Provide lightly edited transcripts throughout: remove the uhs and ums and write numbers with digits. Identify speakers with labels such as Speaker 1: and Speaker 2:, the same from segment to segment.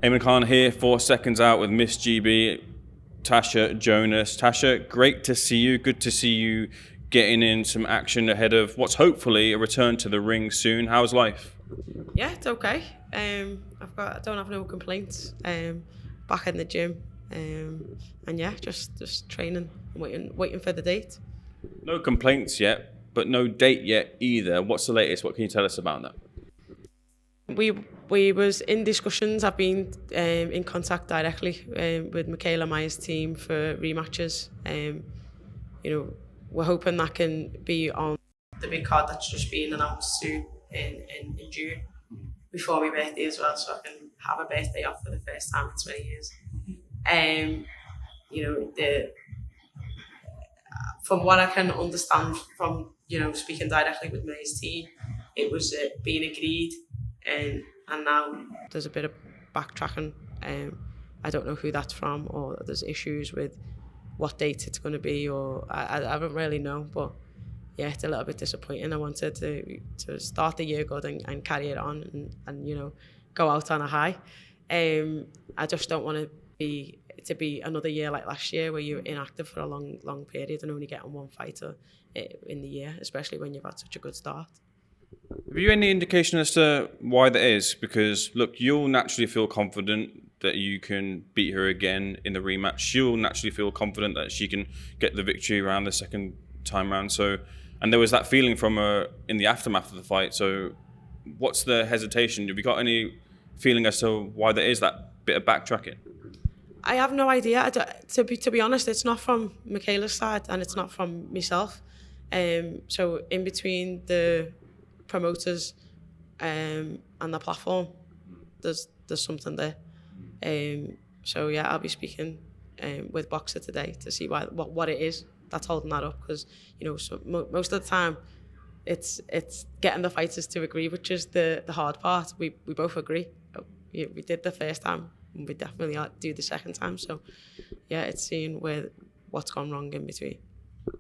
Speaker 1: Eamon Khan here for Seconds Out with Miss GB, Tasha Jonas. Tasha, great to see you. Good to see you getting in some action ahead of what's hopefully a return to the ring soon. How's life?
Speaker 2: Yeah, it's okay. I don't have no complaints. Back in the gym, and yeah, just training, waiting for the date.
Speaker 1: No complaints yet, but no date yet either. What's the latest? What can you tell us about that?
Speaker 2: We was in discussions. I've been in contact directly with Mikaela Mayer's team for rematches. We're hoping that can be on the big card that's just being announced soon in June, before my birthday as well, so I can have a birthday off for the first time in 20 years. From what I can understand from speaking directly with Mayer's team, it was being agreed, and now there's a bit of backtracking. I don't know who that's from, or there's issues with what date it's going to be, or I don't really know, but yeah, it's a little bit disappointing. I wanted to start the year good and carry it on and go out on a high. I just don't want to be another year like last year where you're inactive for a long period and only getting one fighter in the year, especially when you've had such a good start.
Speaker 1: Have you any indication as to why that is? Because look, you'll naturally feel confident that you can beat her again in the rematch. She'll naturally feel confident that she can get the victory around the second time round. So, and there was that feeling from her in the aftermath of the fight. So what's the hesitation? Have you got any feeling as to why there is that bit of backtracking?
Speaker 2: I have no idea. To be honest, it's not from Mikaela's side and it's not from myself. So in between the promoters and the platform, there's something there. So yeah, I'll be speaking with BOXXER today to see what it is that's holding that up, because most of the time it's getting the fighters to agree, which is the hard part. We both agree. We did the first time, and we definitely do the second time. So yeah, it's seeing what's gone wrong in between.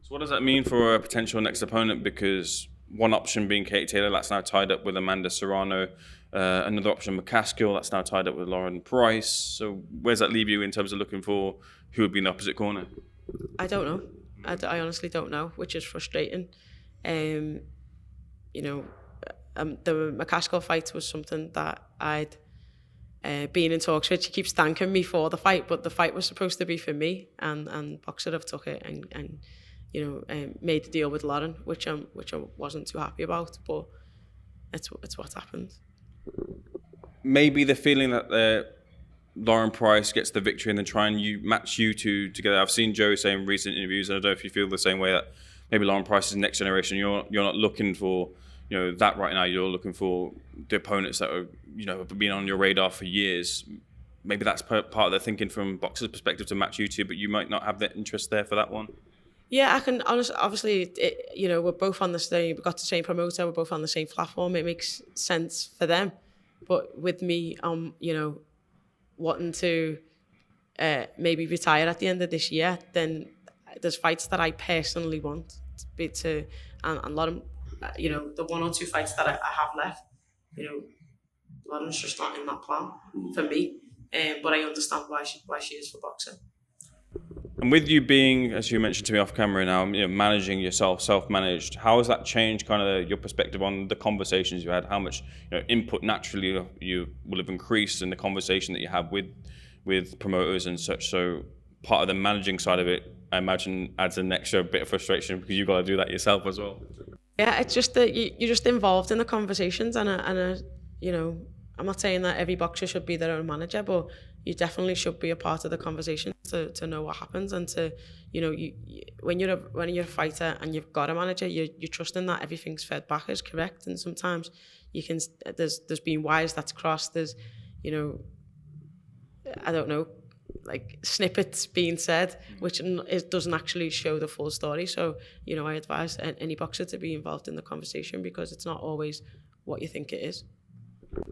Speaker 1: So what does that mean for a potential next opponent? Because one option being Katie Taylor, that's now tied up with Amanda Serrano. Another option, McCASKILL, that's now tied up with Lauren Price. So where's that leave you in terms of looking for who would be in the opposite corner?
Speaker 2: I don't know. I honestly don't know, which is frustrating. The McCASKILL fight was something that I'd been in talks with. She keeps thanking me for the fight, but the fight was supposed to be for me, and BOXXER have took it and made the deal with Lauren, which I wasn't too happy about, but it's what's happened.
Speaker 1: Maybe the feeling that Lauren Price gets the victory and then try and match you two together. I've seen Joe say in recent interviews, and I don't know if you feel the same way, that maybe Lauren Price is next generation. You're not looking for that right now. You're looking for the opponents that are have been on your radar for years. Maybe that's part of the thinking from BOXXER's perspective to match you two, but you might not have the interest there for that one.
Speaker 2: Yeah, I can obviously, we're both on the same, we've got the same promoter, we're both on the same platform. It makes sense for them. But with me, wanting to maybe retire at the end of this year, then there's fights that I personally want and a lot of, the one or two fights that I have left, Lauren's just not in that plan for me. But I understand why she is for BOXXER.
Speaker 1: And with you being, as you mentioned to me off camera now, managing yourself, self-managed, how has that changed kind of your perspective on the conversations you had? How much input naturally you will have increased in the conversation that you have with promoters and such? So part of the managing side of it, I imagine, adds an extra bit of frustration because you've got to do that yourself as well.
Speaker 2: Yeah, it's just that you're just involved in the conversations, and I'm not saying that every boxer should be their own manager, but you definitely should be a part of the conversation to know what happens, and to when you're a fighter and you've got a manager, you're trusting that everything's fed back is correct. And sometimes there's been wires that's crossed. There's I don't know, like snippets being said, which doesn't actually show the full story. So I advise any boxer to be involved in the conversation, because it's not always what you think it is.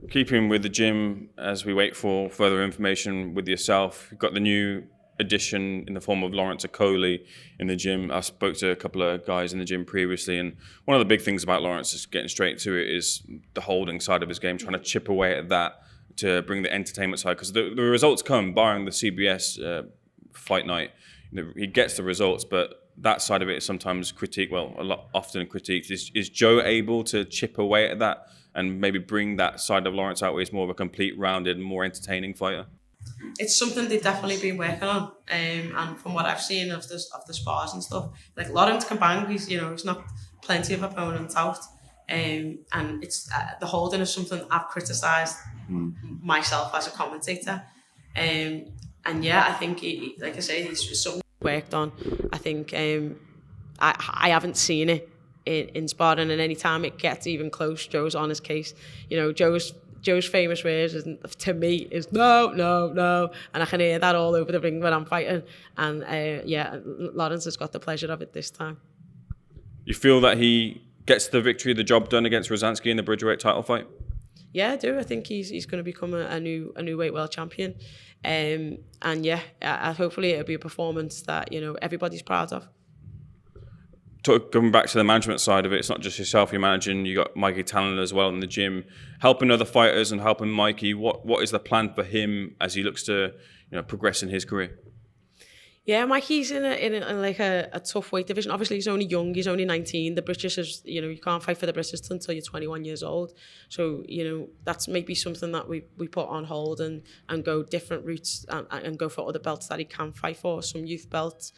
Speaker 1: Keeping with the gym, as we wait for further information with yourself, you've got the new addition in the form of Lawrence Okoli in the gym. I spoke to a couple of guys in the gym previously, and one of the big things about Lawrence, is getting straight to it, is the holding side of his game, trying to chip away at that to bring the entertainment side? Because the results come, barring the CBS fight night. He gets the results, but that side of it is sometimes critiqued. Well, often critiqued. Is Joe able to chip away at that and maybe bring that side of Lawrence out where he's more of a complete, rounded, more entertaining fighter?
Speaker 2: It's something they've definitely been working on, and from what I've seen of the spars and stuff, like Lawrence can bang. He's knocked plenty of opponents out, and it's the holding is something I've criticised myself as a commentator, and yeah, I think like I say, it's something worked on. I think I haven't seen it in sparring, and any time it gets even close, Joe's on his case. Joe's famous words to me is no, and I can hear that all over the ring when I'm fighting. And Lawrence has got the pleasure of it this time.
Speaker 1: You feel that he gets the victory, the job done against Rozanski in the Bridgerweight title fight?
Speaker 2: Yeah, I do. I think he's going to become a new weight world champion, and yeah, hopefully it'll be a performance that everybody's proud of.
Speaker 1: Going back to the management side of it, it's not just yourself you're managing. You got Mikey Talon as well in the gym, helping other fighters and helping Mikey. What is the plan for him as he looks to progress in his career?
Speaker 2: Yeah, Mikey's in a tough weight division. Obviously, he's only young. He's only 19. The British is, you can't fight for the British until you're 21 years old. So, that's maybe something that we put on hold and go different routes and go for other belts that he can fight for, some youth belts.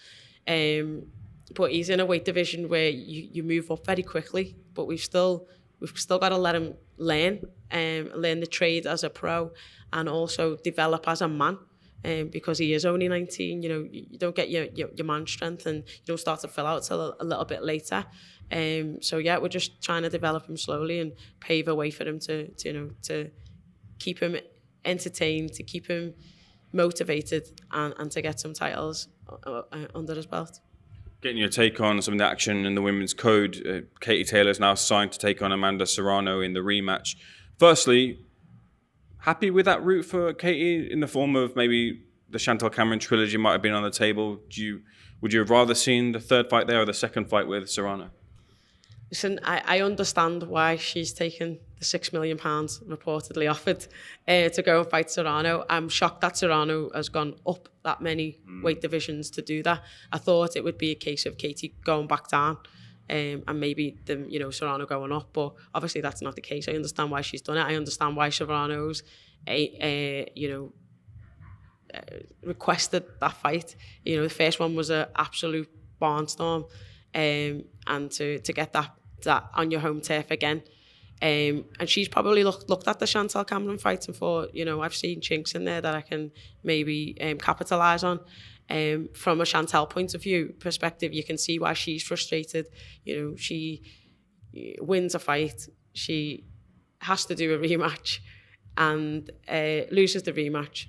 Speaker 2: But he's in a weight division where you move up very quickly, but we've still got to let him learn the trade as a pro and also develop as a man. Because he is only 19, you don't get your man strength and you don't start to fill out till a little bit later. So yeah, we're just trying to develop him slowly and pave a way for him to keep him entertained, to keep him motivated, and to get some titles under his belt.
Speaker 1: Getting your take on some of the action in the women's code. Katie Taylor's now signed to take on Amanda Serrano in the rematch. Firstly, happy with that route for Katie in the form of maybe the Chantal Cameron trilogy might have been on the table? Would you have rather seen the third fight there or the second fight with Serrano?
Speaker 2: Listen, I understand why she's taken the £6 million reportedly offered to go and fight Serrano. I'm shocked that Serrano has gone up that many weight divisions to do that. I thought it would be a case of Katie going back down and maybe Serrano going up, but obviously that's not the case. I understand why she's done it. I understand why Serrano's requested that fight. The first one was an absolute barnstorm, and to get that on your home turf again. And she's probably looked at the Chantal Cameron fight and thought, I've seen chinks in there that I can maybe capitalise on. From a Chantal point of view perspective, you can see why she's frustrated. She wins a fight, she has to do a rematch, and loses the rematch.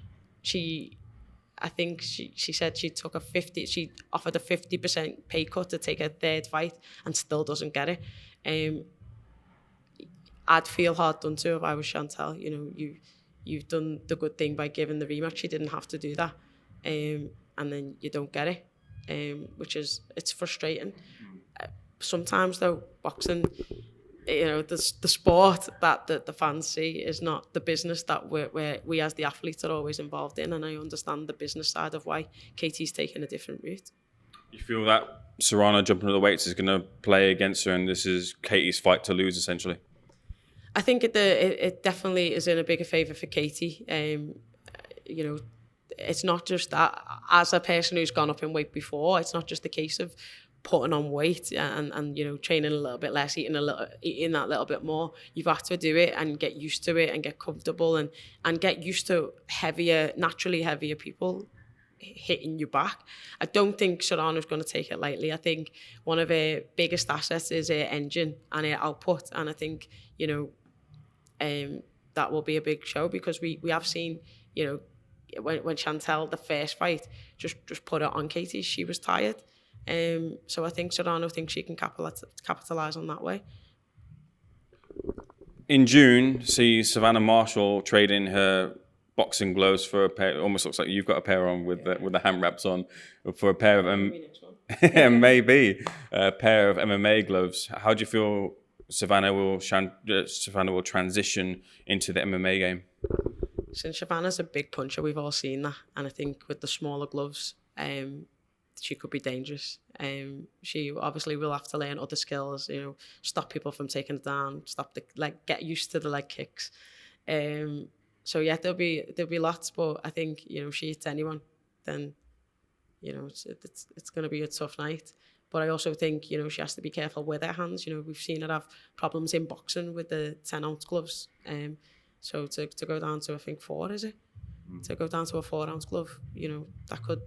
Speaker 2: I think she said she offered a 50% pay cut to take a third fight and still doesn't get it. I'd feel hard done to if I was Chantal. You've done the good thing by giving the rematch. You didn't have to do that. And then you don't get it, it's frustrating. Sometimes though, boxing, the sport that the fans see is not the business that we as the athletes are always involved in, and I understand the business side of why Katie's taking a different route. You
Speaker 1: feel that Serrano jumping to the weights is going to play against her, and this is Katie's fight to lose, essentially?
Speaker 2: I think it definitely is in a bigger favour for Katie. It's not just that. As a person who's gone up in weight before, it's not just a case of putting on weight and training a little bit less, eating that little bit more. You've got to do it and get used to it and get comfortable and get used to naturally heavier people hitting you back. I don't think Serrano's going to take it lightly. I think one of her biggest assets is her engine and her output, and I think that will be a big show, because we have seen when Chantal, the first fight, just put it on Katie, she was tired. So I think Serrano thinks she can capitalise on that way.
Speaker 1: In June, see Savannah Marshall trading her boxing gloves for a pair. Almost looks like you've got a pair on with the hand wraps on, for a pair of maybe a pair of MMA gloves. How do you feel Savannah will transition into the MMA game?
Speaker 2: since Savannah's a big puncher, we've all seen that. And I think with the smaller gloves, she could be dangerous. She obviously will have to learn other skills, you know, stop people from taking it down, get used to the leg kicks. So yeah, there'll be lots, but I think, you know, if she hits anyone, then, you know, it's going to be a tough night. But I also think, you know, she has to be careful with her hands. You know, we've seen her have problems in boxing with the 10-ounce gloves. So to go down to, I think, 4, is it? To go down to a 4-ounce glove, you know, that could,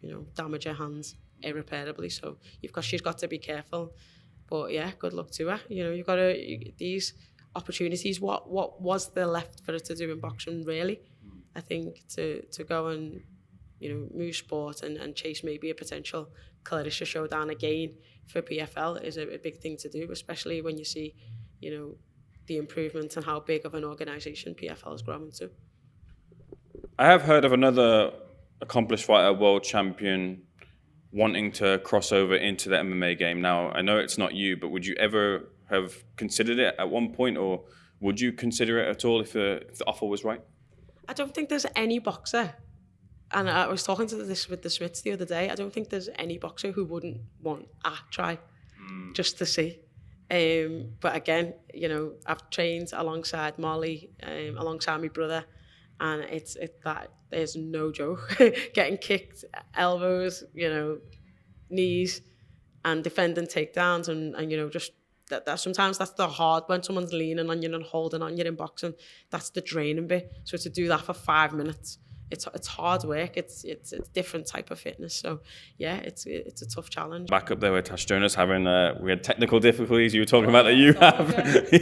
Speaker 2: you know, damage her hands irreparably. So she's got to be careful. But yeah, good luck to her. You know, these opportunities. What was there left for her to do in boxing, really? I think to go and, you know, move sport and chase maybe a potential Claressa showdown again for PFL is a big thing to do, especially when you see, you know, the improvement and how big of an organisation PFL has grown to.
Speaker 1: I have heard of another accomplished fighter, world champion, wanting to cross over into the MMA game. Now, I know it's not you, but would you ever have considered it at one point, or would you consider it at all if the offer was right?
Speaker 2: I don't think there's any boxer, and I was talking to this with the Smiths the other day, I don't think there's any boxer who wouldn't want a try just to see. But again, you know, I've trained alongside Molly, alongside my brother, and that there's no joke. Getting kicked, elbows, you know, knees, and defending takedowns, and you know, just that sometimes that's the hard, when someone's leaning on you and holding on you in boxing, that's the draining bit. So to do that for 5 minutes, it's hard work. It's a different type of fitness. So yeah, it's a tough challenge.
Speaker 1: Back up there with Tasha Jonas having we had technical difficulties. You were talking about that you have.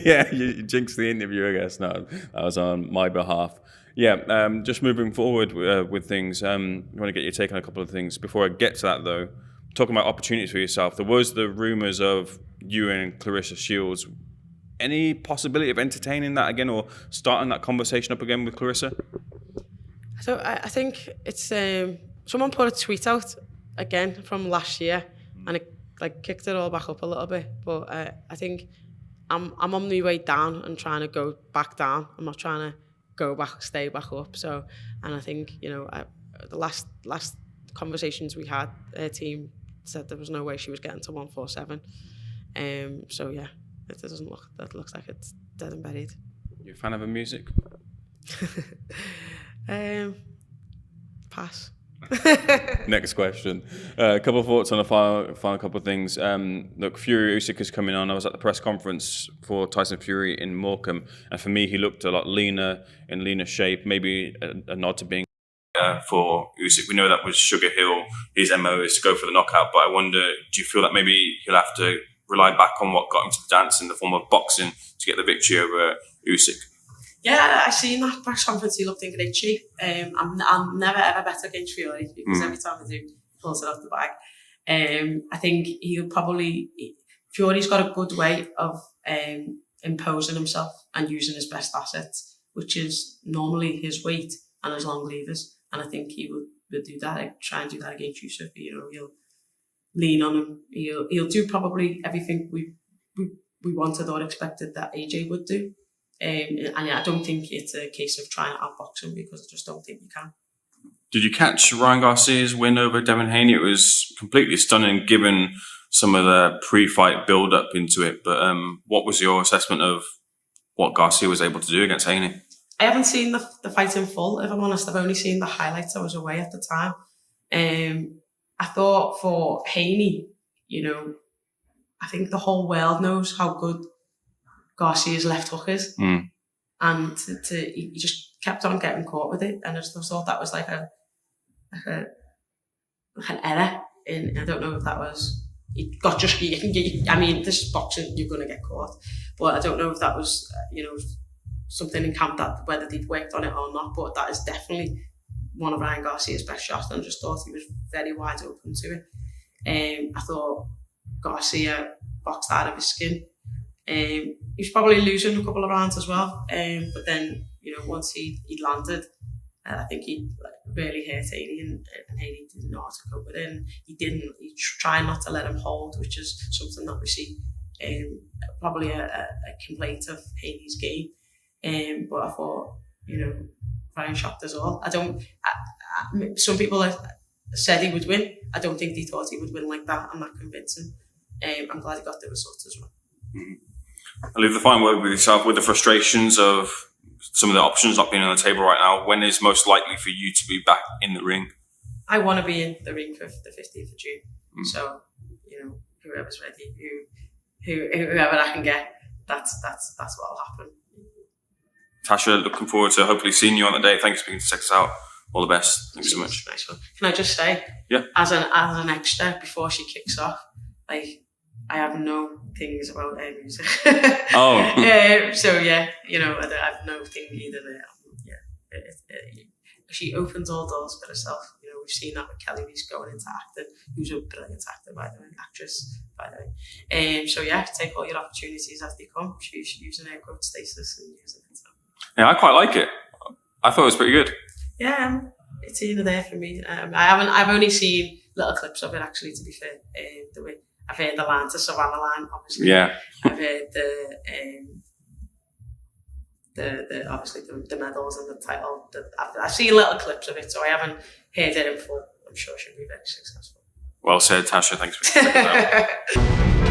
Speaker 1: Yeah, you jinxed the interview, I guess. No, that was on my behalf. Yeah, just moving forward with things. I want to get your take on a couple of things. Before I get to that, though, talking about opportunities for yourself, there was the rumours of you and Claressa Shields. Any possibility of entertaining that again, or starting that conversation up again with Claressa?
Speaker 2: So I think it's someone put a tweet out again from last year, and it like kicked it all back up a little bit. But I think I'm on my way down and trying to go back down. I'm not trying to go back, stay back up. So, and I think, you know, the last conversations we had, her team said there was no way she was getting to 147. So yeah, it doesn't look. That looks like it's dead and buried.
Speaker 1: You a fan of her music?
Speaker 2: Pass.
Speaker 1: Next question. A couple of thoughts on the final couple of things. Look, Fury Usyk is coming on. I was at the press conference for Tyson Fury in Morecambe, and for me, he looked a lot leaner, in leaner shape. Maybe a nod to being for Usyk. We know that with Sugar Hill, his MO is to go for the knockout. But I wonder, do you feel that maybe he'll have to rely back on what got him to the dance in the form of boxing to get the victory over Usyk?
Speaker 2: Yeah, I seen that press conference. He looked in great shape. I'm never ever bet against Fury, because every time I do, he pulls it off the bag. I think Fury's got a good way of imposing himself and using his best assets, which is normally his weight and his long levers. And I think he would do that. I'd try and do that against Usyk. You know, he'll lean on him. He'll do probably everything we wanted or expected that AJ would do. And I don't think it's a case of trying to outbox him, because I just don't think you can.
Speaker 1: Did you catch Ryan Garcia's win over Devin Haney? It was completely stunning given some of the pre-fight build-up into it. But what was your assessment of what Garcia was able to do against Haney?
Speaker 2: I haven't seen the fight in full, if I'm honest. I've only seen the highlights. I was away at the time. I thought for Haney, you know, I think the whole world knows how good Garcia's left hook is, and he just kept on getting caught with it, and I just thought that was like an error. I don't know if that was I mean, this is boxing, you're going to get caught, but I don't know if that was you know, something in camp, that whether they'd worked on it or not. But that is definitely one of Ryan Garcia's best shots, and I just thought he was very wide open to it. I thought Garcia boxed out of his skin. He was probably losing a couple of rounds as well, but then, you know, once he landed, I think he really hurt Haney, and Haney didn't know how to cope with it. And he tried not to let him hold, which is something that we see probably a complaint of Haney's game. But I thought, you know, Brian shocked us all. Some people said he would win. I don't think they thought he would win like that. I'm not convincing. I'm glad he got the result as well.
Speaker 1: I'll leave the final word with yourself. With the frustrations of some of the options not being on the table right now, when is most likely for you to be back in the ring? I
Speaker 2: want to be in the ring for the 15th of June. So, whoever's ready, whoever I can get, that's what'll happen.
Speaker 1: Tasha, looking forward to hopefully seeing you on the day. Thanks for being to SecondsOut. All the best. Thank you so much.
Speaker 2: Nice one. Can I just say, as an extra before she kicks off, I have no things about her music. So yeah, I have no thing either there. She opens all doors for herself. We've seen that with Kelly Reese going into acting, who's a brilliant actor, by the way, actress, by the way. So yeah, take all your opportunities as they come. She's using her growth status and using it. So. Yeah, I quite like it. I thought it was pretty good. Yeah, it's either there for me. I've only seen little clips of it, actually, to be fair. I've heard the line to Savannah line, obviously. Yeah. I've heard the obviously the medals and the title. I've seen little clips of it, so I haven't heard it in full. I'm sure she'll be very successful. Well said, Tasha. Thanks for checking it out.